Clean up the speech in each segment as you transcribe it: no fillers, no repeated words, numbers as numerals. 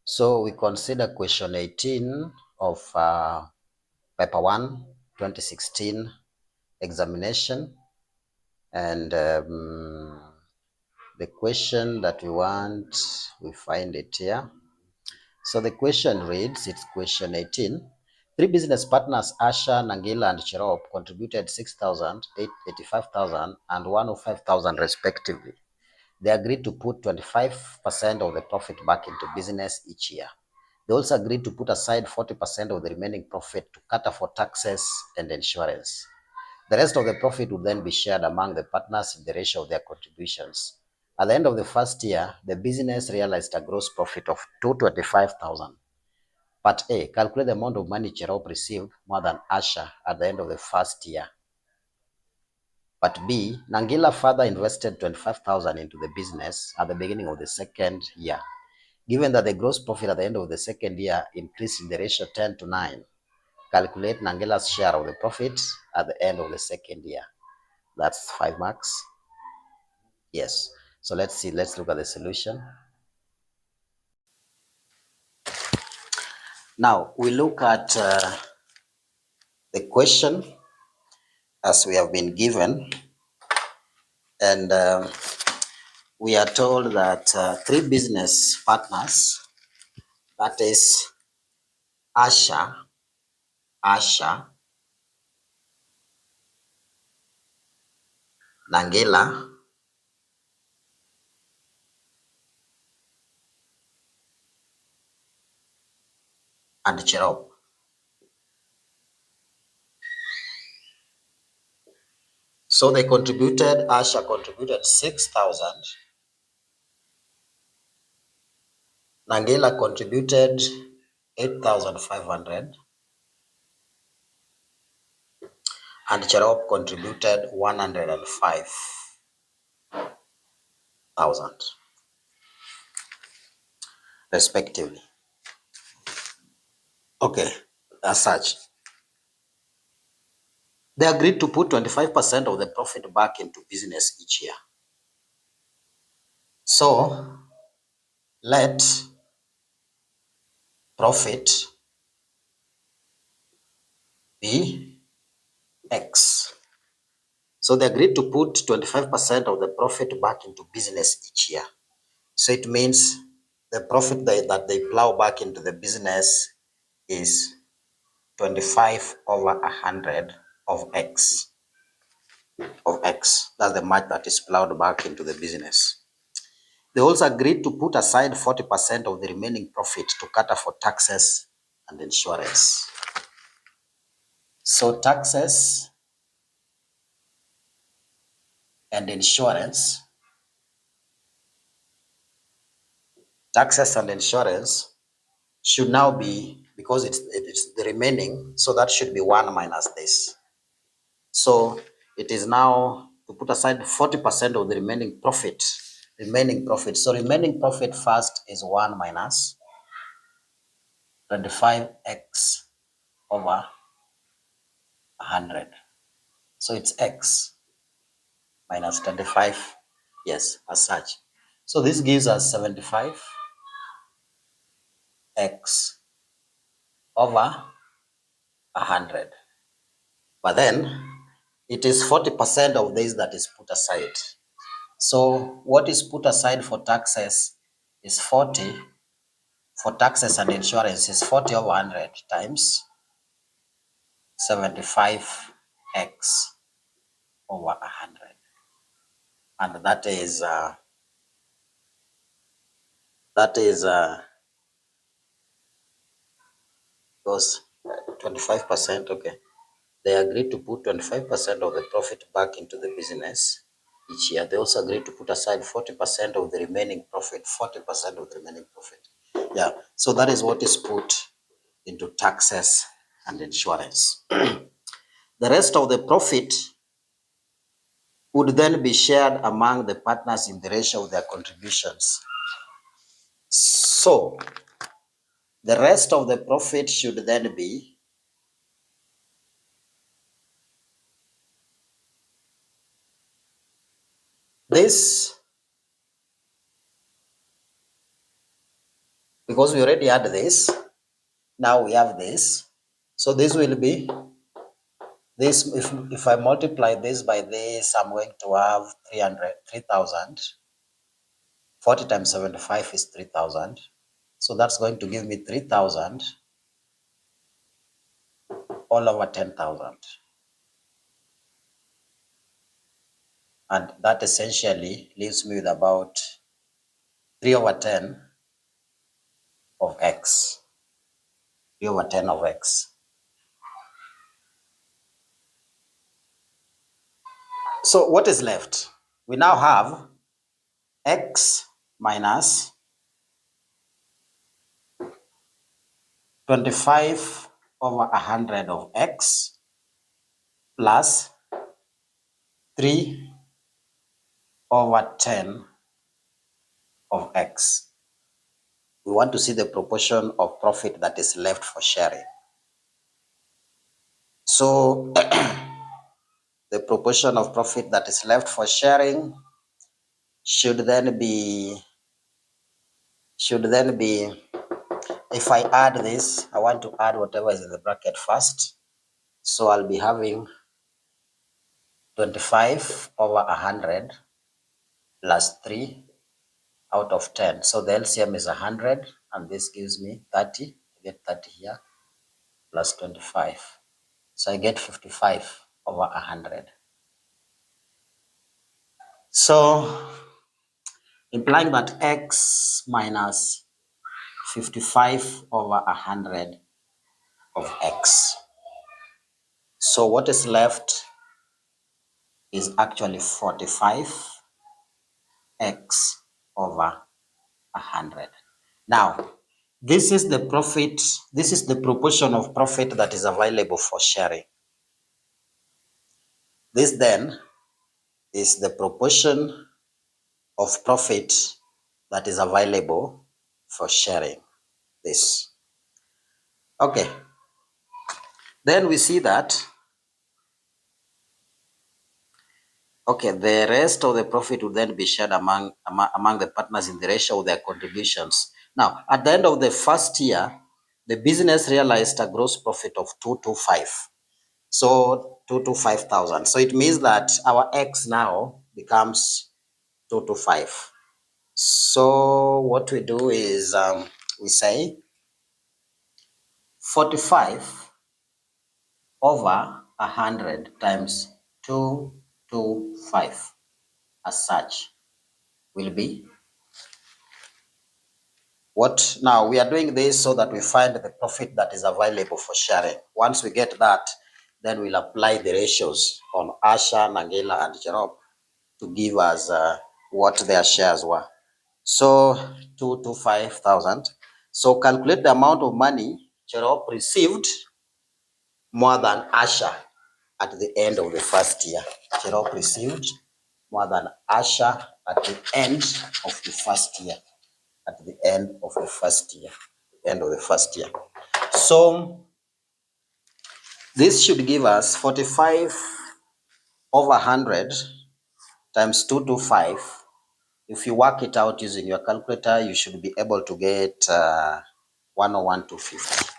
So we consider question 18 of paper 1, 2016 examination. And the question that we want, we find it here. So the question reads, it's question 18. Three business partners, Asha, Nangila, and Cherop, contributed 6,000, 85,000, and 105,000 respectively. They agreed to put 25% of the profit back into business each year. They also agreed to put aside 40% of the remaining profit to cater for taxes and insurance. The rest of the profit would then be shared among the partners in the ratio of their contributions. At the end of the first year, the business realized a gross profit of 225,000. Part A, calculate the amount of money Cherop received more than Asha at the end of the first year. Part B, Nangila further invested 25,000 into the business at the beginning of the second year. Given that the gross profit at the end of the second year increased in the ratio 10 to 9, calculate Nangila's share of the profit at the end of the second year. That's 5 marks. Yes. So let's look at the solution. Now we look at the question as we have been given, and we are told that three business partners, that is Asha, Nangila, and Cherop. So they contributed, Asha contributed 6,000, Nangila contributed 8,500, and Cherop contributed 105,000 respectively. Okay, as such, they agreed to put 25% of the profit back into business each year. So let profit be X. So they agreed to put 25% of the profit back into business each year. So it means the profit that they plow back into the business is 25 over 100 of X. That's the much that is plowed back into the business. They also agreed to put aside 40% of the remaining profit to cater for taxes and insurance. So taxes and insurance should now be, because it's the remaining, so that should be 1 minus this. So it is now to put aside 40% of the remaining profit. So remaining profit first is 1 minus 25x over 100. So it's x minus 25, yes, as such. So this gives us 75x over 100. But then it is 40% of this that is put aside. So what is put aside for taxes is 40, for taxes and insurance is 40 over 100 times 75x over 100. And that is goes 25%, okay. They agreed to put 25% of the profit back into the business each year. They also agreed to put aside 40% of the remaining profit, Yeah, so that is what is put into taxes and insurance. The rest of the profit would then be shared among the partners in the ratio of their contributions. So the rest of the profit should then be this, because we already had this. Now we have this. So this will be this. If I multiply this by this, I'm going to have 3,000. 40 times 75 is 3,000. So that's going to give me 3,000 all over 10,000. And that essentially leaves me with about 3 over 10 of x. 3 over 10 of x. So what is left? We now have x minus 25 over 100 of x plus 3 over 10 of x. We want to see the proportion of profit that is left for sharing. So the proportion of profit that is left for sharing should then be, if I add this, I want to add whatever is in the bracket first. So I'll be having 25 over 100 plus 3 out of 10. So the LCM is 100, and this gives me 30. I get 30 here plus 25. So I get 55 over 100. So implying that x minus 55 over 100 of x. So what is left is actually 45 x over 100. Now, this is the profit, this is the proportion of profit that is available for sharing. This then is the proportion of profit that is available for sharing. This. Okay. Then we see that, okay, the rest of the profit will then be shared among the partners in the ratio of their contributions. Now, at the end of the first year, the business realized a gross profit of 225. So 225,000. So it means that our X now becomes 225. So what we do is we say 45 over 100 times 225 as such will be what? Now we are doing this so that we find the profit that is available for sharing. Once we get that, then we'll apply the ratios on Asha, Nangela, and Jerome to give us what their shares were. So 225,000. So calculate the amount of money Jerome received more than Asha at the end of the first year. Jerome received more than Asha at the end of the first year. At the end of the first year. End of the first year. So this should give us 45 over 100 times 225. If you work it out using your calculator, you should be able to get 101,250.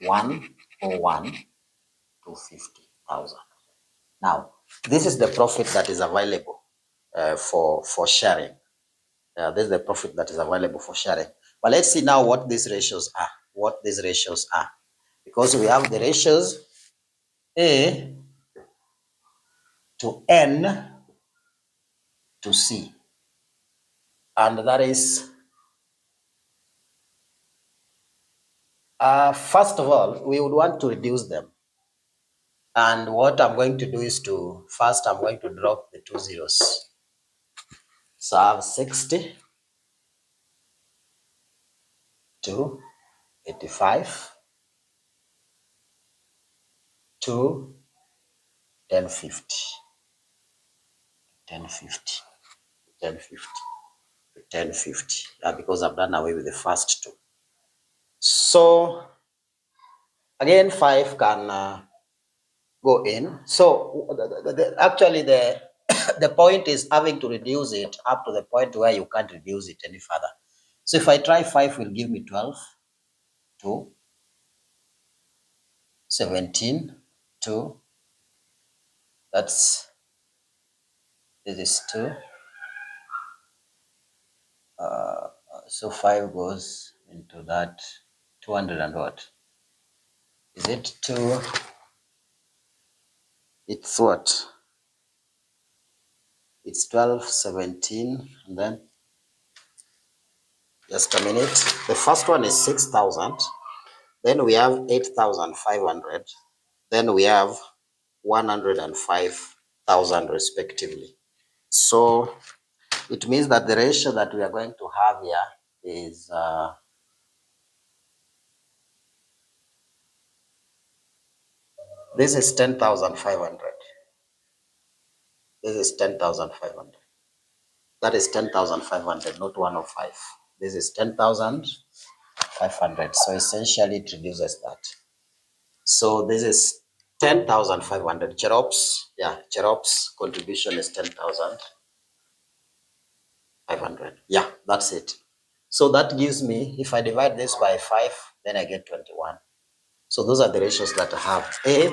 101,250,000. Now, this is the profit that is available for sharing. This is the profit that is available for sharing. But let's see now what these ratios are. What these ratios are. Because we have the ratios A to N to C. And that is, first of all, we would want to reduce them. And what I'm going to do is first I'm going to drop the 2 zeros. So I have 60 to 85 to 1050. 1050. 1050. 1050. Because I've done away with the first two. So again, 5 can go in. So actually the point is having to reduce it up to the point where you can't reduce it any further. So if I try 5 will give me 12, 2, 17, 2, this is 2. So 5 goes into that 200 and what? Is it 2? It's what? It's 12, 17, and then just a minute. The first one is 6,000. Then we have 8,500. Then we have 105,000 respectively. So it means that the ratio that we are going to have here is this is 10,500. This is 10,500. That is 10,500, not 105. This is 10,500. So essentially it reduces that. So this is 10,500. Cherop's contribution is 10,500. Yeah, that's it. So that gives me, if I divide this by 5, then I get 21. So those are the ratios that I have. A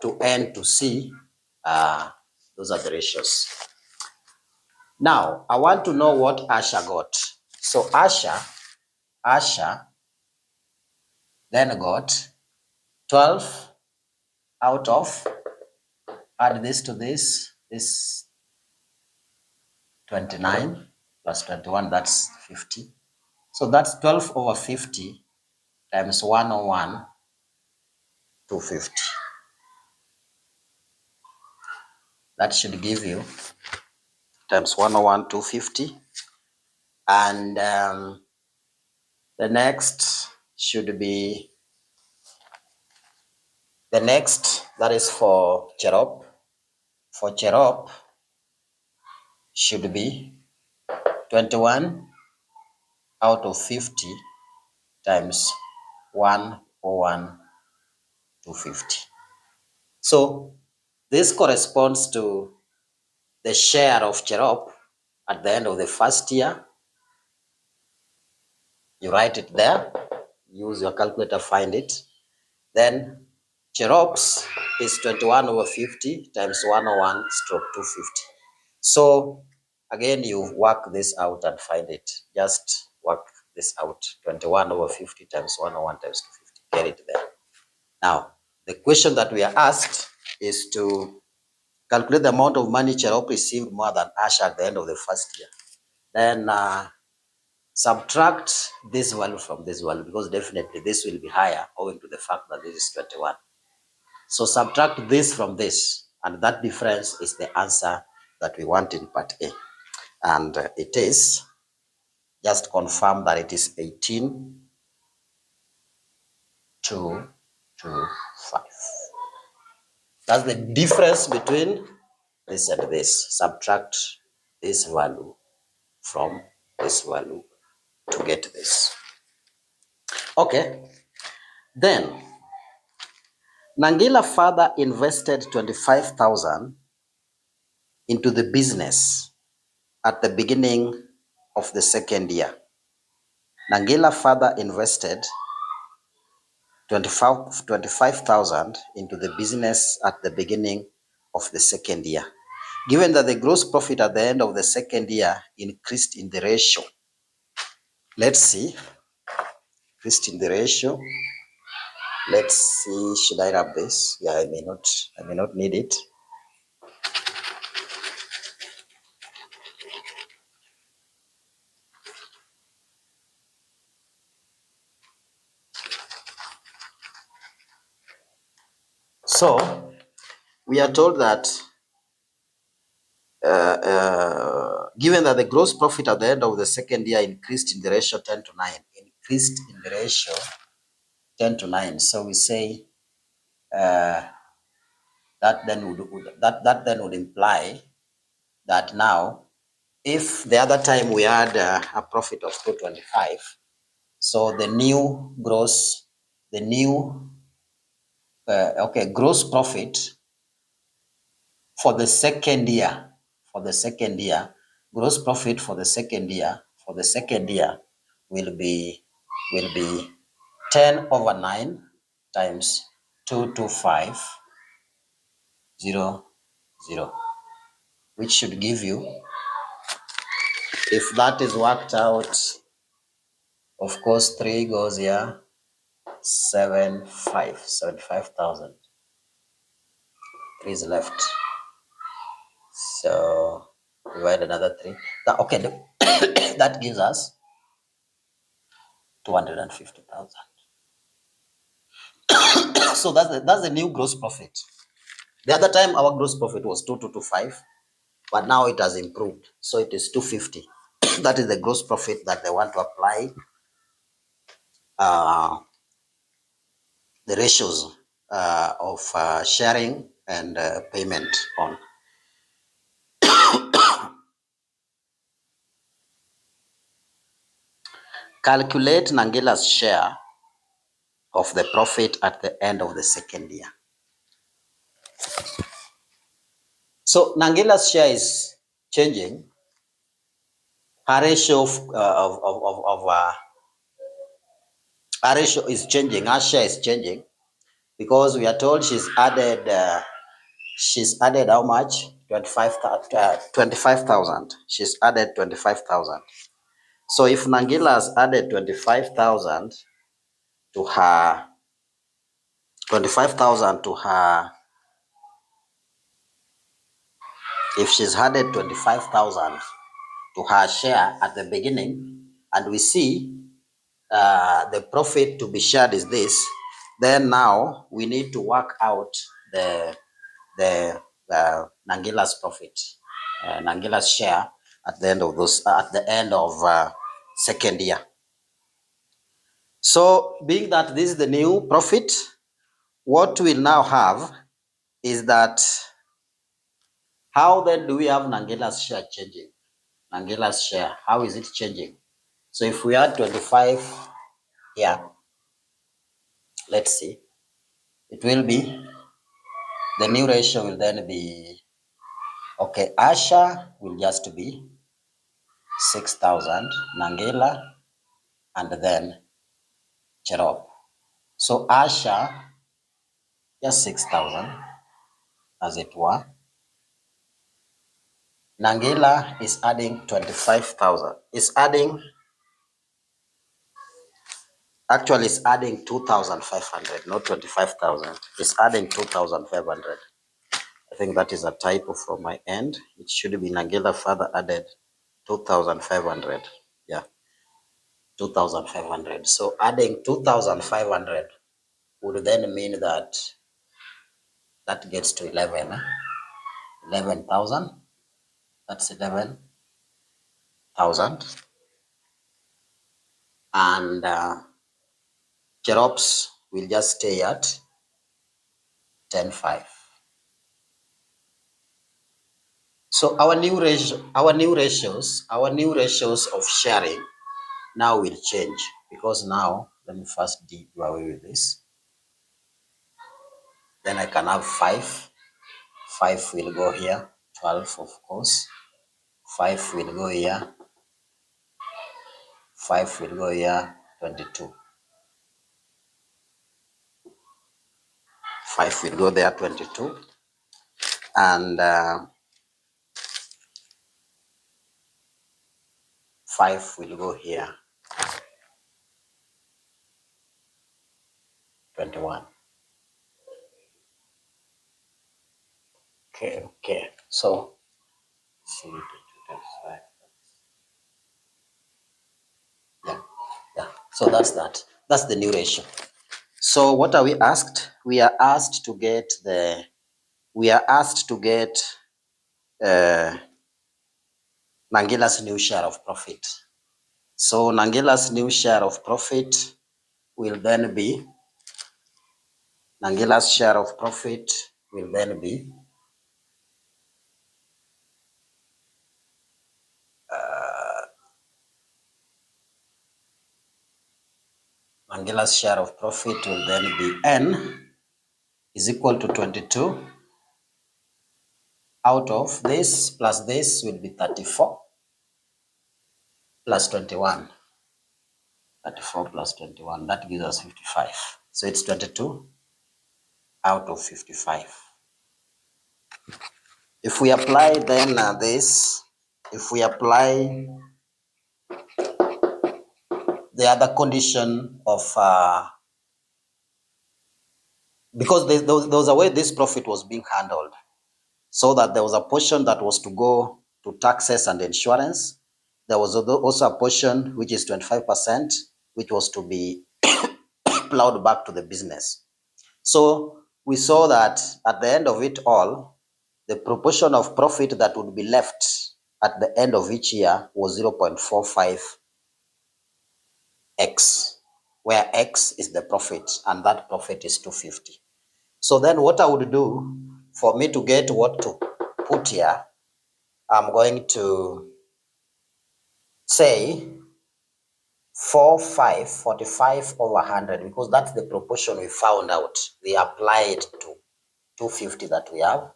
to N to C, those are the ratios. Now, I want to know what Asha got. So Asha then got 12 out of, add this to this 29 plus 21, that's 50. So that's 12 over 50 times 101, 250. That should give you times 101, 250. And the next should be, the next, that is for Cherop. For Cherop should be 21 out of 50 times 101, 250. So this corresponds to the share of Cherop at the end of the first year. You write it there, use your calculator, find it. Then Cherop's is 21 over 50 times 101 stroke 250. So again, you work this out and find it. Just work this out. 21 over 50 times 101 times 250. Get it there. Now, the question that we are asked is to calculate the amount of money Cherop received more than Asha at the end of the first year. Then subtract this value from this value, because definitely this will be higher owing to the fact that this is 21. So subtract this from this, and that difference is the answer that we want in part A. And it is, just confirm that it is 18,225. That's the difference between this and this. Subtract this value from this value to get this. Okay. Then Nangila further invested 25,000 into the business at the beginning of the second year. Nangila further invested 25,000 into the business at the beginning of the second year. Given that the gross profit at the end of the second year increased in the ratio, let's see, increased in the ratio. Let's see, should I rub this? Yeah, I may not need it. So we are told that given that the gross profit at the end of the second year increased in the ratio 10 to 9, increased in the ratio 10 to 9. So we say that then would imply that now, if the other time we had a profit of 225, so the new gross, gross profit for the second year, gross profit for the second year will be 10 over 9 times 225,000, which should give you, if that is worked out, of course 3 goes here, 75,000. 3 is left. So divide another 3. Okay, that gives us 250,000. So that's the new gross profit. The other time our gross profit was 2225, but now it has improved. So it is 250. That is the gross profit that they want to apply the ratios of sharing and payment on. Calculate Nangela's share of the profit at the end of the second year. So Nangela's share is changing. Her ratio her ratio is changing. Her share is changing because we are told she's added how much? 25,000. She's added 25,000. So if Nangela has added 25,000 to her, if she's added 25,000 to her share at the beginning, and we see the profit to be shared is this, then now we need to work out the Nangela's profit, Nangela's share at the end of second year. So being that this is the new profit, what we'll now have is that how then do we have Nangela's share changing? Nangela's share, how is it changing? So if we add 25 here, let's see, it will be, the new ratio will then be, okay, Asha will just be 6,000, Nangela, and then Cherop. So Asha, just 6,000, as it were. Nangela is adding 25,000. It's adding 2,500, not 25,000. It's adding 2,500. I think that is a typo from my end. It should be Nangela further added 2,500. Yeah, 2,500. So adding 2,500 would then mean that gets to 11,000. That's 11,000. And Jerops will just stay at 10,500. So our new ratios of sharing now will change, because now let me first do away with this. Then I can have 5. 5 will go here. 12, of course. 5 will go here. 5 will go here. 22. 5 will go there. 22. And 5 will go here. 21. Okay. So, yeah. So that's that. That's the new ratio. So what are we asked? We are asked to get Nangela's new share of profit. So Nangela's new share of profit will then be, Nangela's share of profit will then be Nangela's share of profit will then be N is equal to 22. Out of this plus this will be 34 plus 21. 34 plus 21, that gives us 55. So it's 22 out of 55. If we apply then if we apply the other condition of, because there was a way this profit was being handled, so that there was a portion that was to go to taxes and insurance. There was also a portion, which is 25%, which was to be plowed back to the business. So we saw that at the end of it all, the proportion of profit that would be left at the end of each year was 0.45x, where x is the profit, and that profit is 250. So then what I would do, for me to get what to put here, I'm going to say 45 over 100, because that's the proportion we found out. We applied to 250 that we have.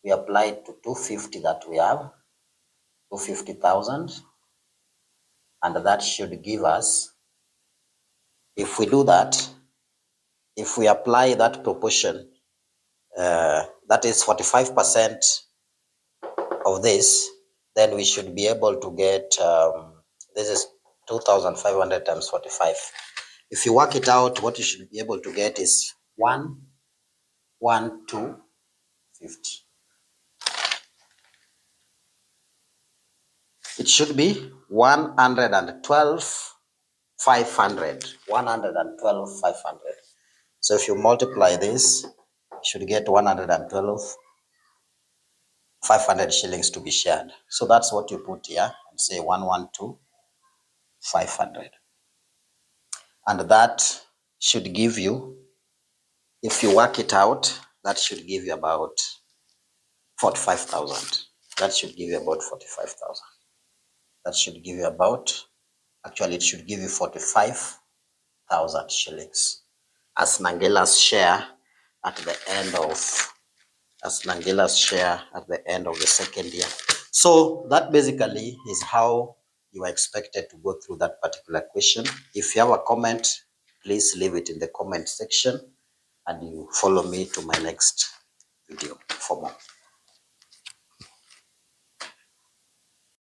We applied to 250 that we have, 250,000, and that should give us, if we do that, if we apply that proportion, that is 45% of this, then we should be able to get, this is 2,500 times 45. If you work it out, what you should be able to get is 11250. It should be 112,500. 112,500. So if you multiply this, you should get 112,500 shillings to be shared. So that's what you put here and say 112,500. And that should give you, if you work it out, that should give you about 45,000. That should give you about 45,000. That should give you about, actually it should give you 45,000 shillings as Nangela's share at the end of, the second year. So that basically is how you are expected to go through that particular question. If you have a comment, please leave it in the comment section, and you follow me to my next video for more.